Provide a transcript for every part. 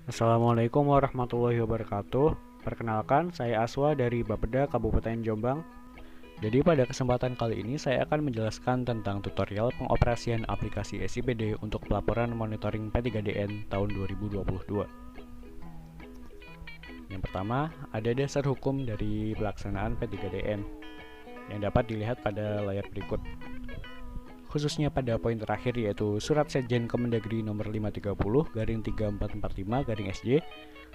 Assalamualaikum warahmatullahi wabarakatuh. Perkenalkan, saya Aswa dari Bapeda Kabupaten Jombang. Jadi pada kesempatan kali ini saya akan menjelaskan tentang tutorial pengoperasian aplikasi SIPD untuk pelaporan monitoring P3DN tahun 2022. Yang pertama, ada dasar hukum dari pelaksanaan P3DN yang dapat dilihat pada layar berikut. Khususnya pada poin terakhir yaitu Surat Sekjen Kemendagri nomor 530/3445/SJ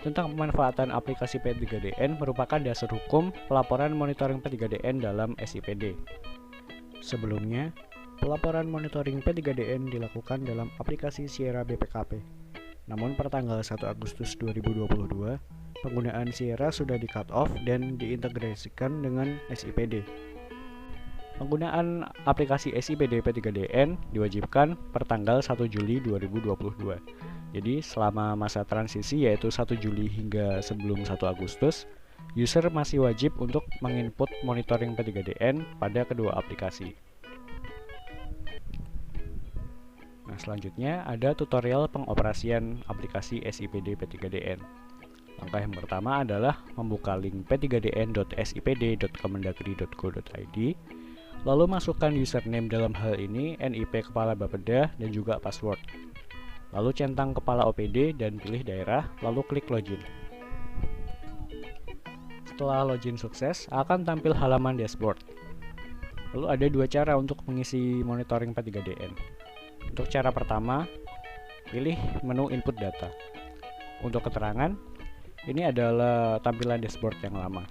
tentang pemanfaatan aplikasi P3DN merupakan dasar hukum pelaporan monitoring P3DN dalam SIPD. Sebelumnya, pelaporan monitoring P3DN dilakukan dalam aplikasi Sierra BPKP. Namun per tanggal 1 Agustus 2022, penggunaan Sierra sudah di-cut off dan diintegrasikan dengan SIPD. Penggunaan aplikasi SIPD P3DN diwajibkan per tanggal 1 Juli 2022. Jadi selama masa transisi yaitu 1 Juli hingga sebelum 1 Agustus, user masih wajib untuk menginput monitoring P3DN pada kedua aplikasi. Nah, selanjutnya ada tutorial pengoperasian aplikasi SIPD P3DN. Langkah yang pertama adalah membuka link p3dn.sipd.kemendagri.go.id. Lalu masukkan username, dalam hal ini NIP kepala Bapeda dan juga password. Lalu centang kepala OPD dan pilih daerah, lalu klik login. Setelah login sukses, akan tampil halaman dashboard. Lalu ada dua cara untuk mengisi monitoring P3DN. Untuk cara pertama, pilih menu input data. Untuk keterangan, ini adalah tampilan dashboard yang lama.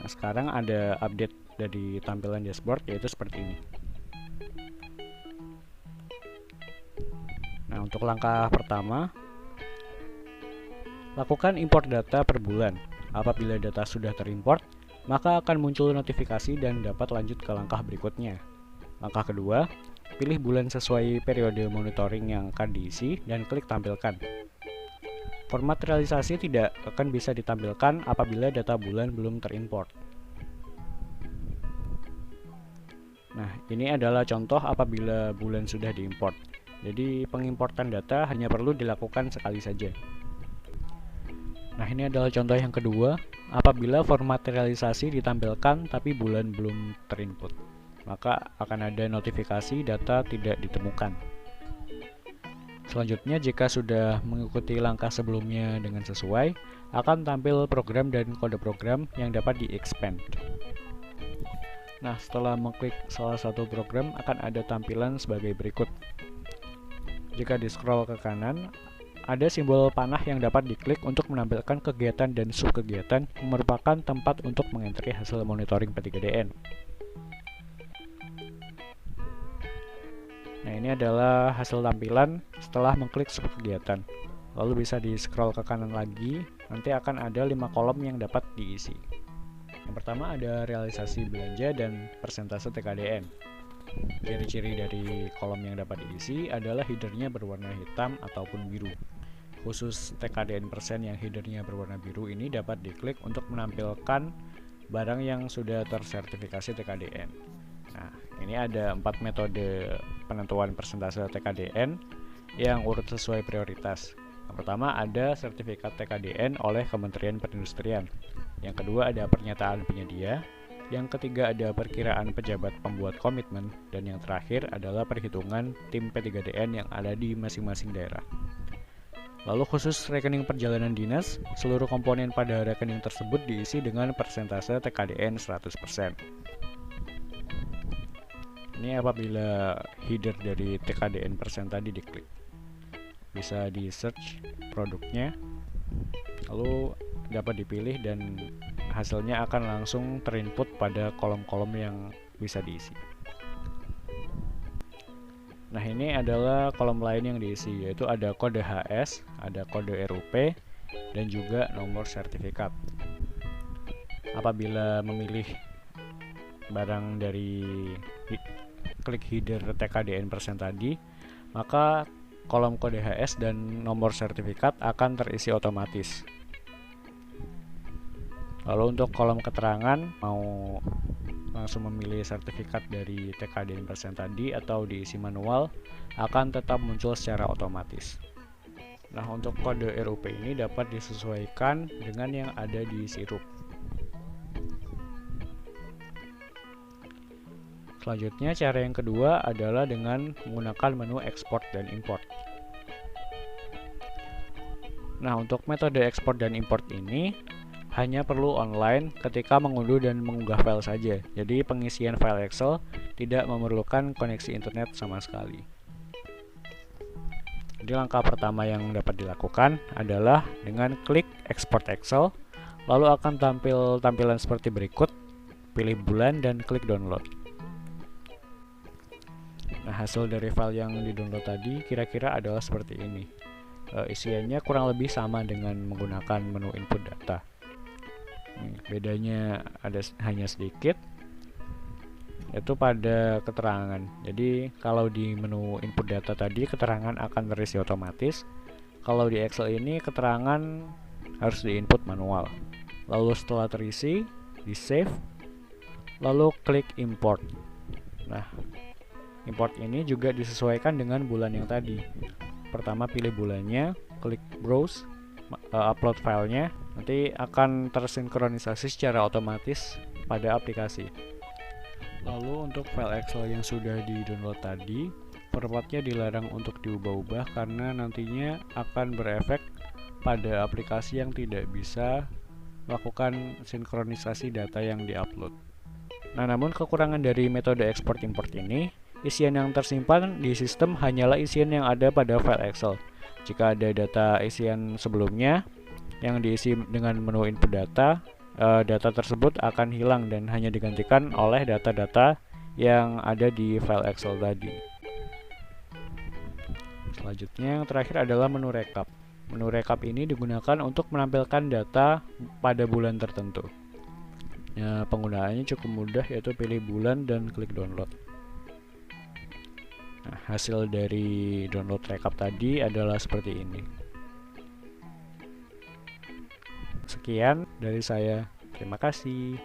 Nah, sekarang ada update dari tampilan dashboard yaitu seperti ini. Nah, untuk langkah pertama, lakukan import data per bulan. Apabila data sudah terimport, maka akan muncul notifikasi dan dapat lanjut ke langkah berikutnya. Langkah kedua, pilih bulan sesuai periode monitoring yang akan diisi dan klik tampilkan. Format realisasi tidak akan bisa ditampilkan apabila data bulan belum terimport. Nah, ini adalah contoh apabila bulan sudah diimport. Jadi, pengimportan data hanya perlu dilakukan sekali saja. Nah, ini adalah contoh yang kedua, apabila format realisasi ditampilkan tapi bulan belum terinput, maka akan ada notifikasi data tidak ditemukan. Selanjutnya, jika sudah mengikuti langkah sebelumnya dengan sesuai, akan tampil program dan kode program yang dapat di-expand. Nah, setelah mengklik salah satu program akan ada tampilan sebagai berikut. Jika di-scroll ke kanan, ada simbol panah yang dapat diklik untuk menampilkan kegiatan dan subkegiatan yang merupakan tempat untuk mengentri hasil monitoring P3DN. Nah, ini adalah hasil tampilan setelah mengklik subkegiatan. Lalu bisa di-scroll ke kanan lagi, nanti akan ada 5 kolom yang dapat diisi. Yang pertama ada realisasi belanja dan persentase TKDN. Ciri-ciri dari kolom yang dapat diisi adalah headernya berwarna hitam ataupun biru. Khusus TKDN persen yang headernya berwarna biru ini dapat diklik untuk menampilkan barang yang sudah tersertifikasi TKDN. Nah, ini ada 4 metode penentuan persentase TKDN yang urut sesuai prioritas. Yang pertama ada sertifikat TKDN oleh Kementerian Perindustrian. Yang kedua ada pernyataan penyedia. Yang ketiga ada perkiraan pejabat pembuat komitmen. Dan yang terakhir adalah perhitungan tim P3DN yang ada di masing-masing daerah. Lalu khusus rekening perjalanan dinas, seluruh komponen pada rekening tersebut diisi dengan persentase TKDN 100%. Ini apabila header dari TKDN persen tadi diklik. Bisa di search produknya, lalu dapat dipilih dan hasilnya akan langsung terinput pada kolom-kolom yang bisa diisi. Nah, ini adalah kolom lain yang diisi, yaitu ada kode HS, ada kode RUP, dan juga nomor sertifikat. Apabila memilih barang dari klik header TKDN persen tadi, maka kolom kode HS dan nomor sertifikat akan terisi otomatis. Lalu untuk kolom keterangan, mau langsung memilih sertifikat dari TKDN persen tadi atau diisi manual, akan tetap muncul secara otomatis. Nah, untuk kode RUP ini dapat disesuaikan dengan yang ada di sirup. Selanjutnya, cara yang kedua adalah dengan menggunakan menu ekspor dan import. Nah, untuk metode ekspor dan import ini hanya perlu online ketika mengunduh dan mengunggah file saja. Jadi, pengisian file Excel tidak memerlukan koneksi internet sama sekali. Jadi, langkah pertama yang dapat dilakukan adalah dengan klik Export Excel, lalu akan tampil tampilan seperti berikut, pilih bulan dan klik download. Nah, hasil dari file yang di-download tadi kira-kira adalah seperti ini. Isiannya kurang lebih sama dengan menggunakan menu input data. Bedanya hanya sedikit, yaitu pada keterangan. Jadi kalau di menu input data tadi keterangan akan terisi otomatis, kalau di Excel ini keterangan harus diinput manual. Lalu setelah terisi, di save, lalu klik import. Nah, import ini juga disesuaikan dengan bulan yang tadi. Pertama pilih bulannya, klik browse, upload filenya, nanti akan tersinkronisasi secara otomatis pada aplikasi. Lalu untuk file Excel yang sudah di-download tadi, formatnya dilarang untuk diubah-ubah karena nantinya akan berefek pada aplikasi yang tidak bisa melakukan sinkronisasi data yang diupload. Nah, namun kekurangan dari metode ekspor import ini, isian yang tersimpan di sistem hanyalah isian yang ada pada file Excel. Jika ada data isian sebelumnya yang diisi dengan menu input data, data tersebut akan hilang dan hanya digantikan oleh data-data yang ada di file Excel tadi. Selanjutnya, yang terakhir adalah menu rekap. Menu rekap ini digunakan untuk menampilkan data pada bulan tertentu. Penggunaannya cukup mudah, yaitu pilih bulan dan klik download. Nah, hasil dari download rekap tadi adalah seperti ini. Sekian dari saya. Terima kasih.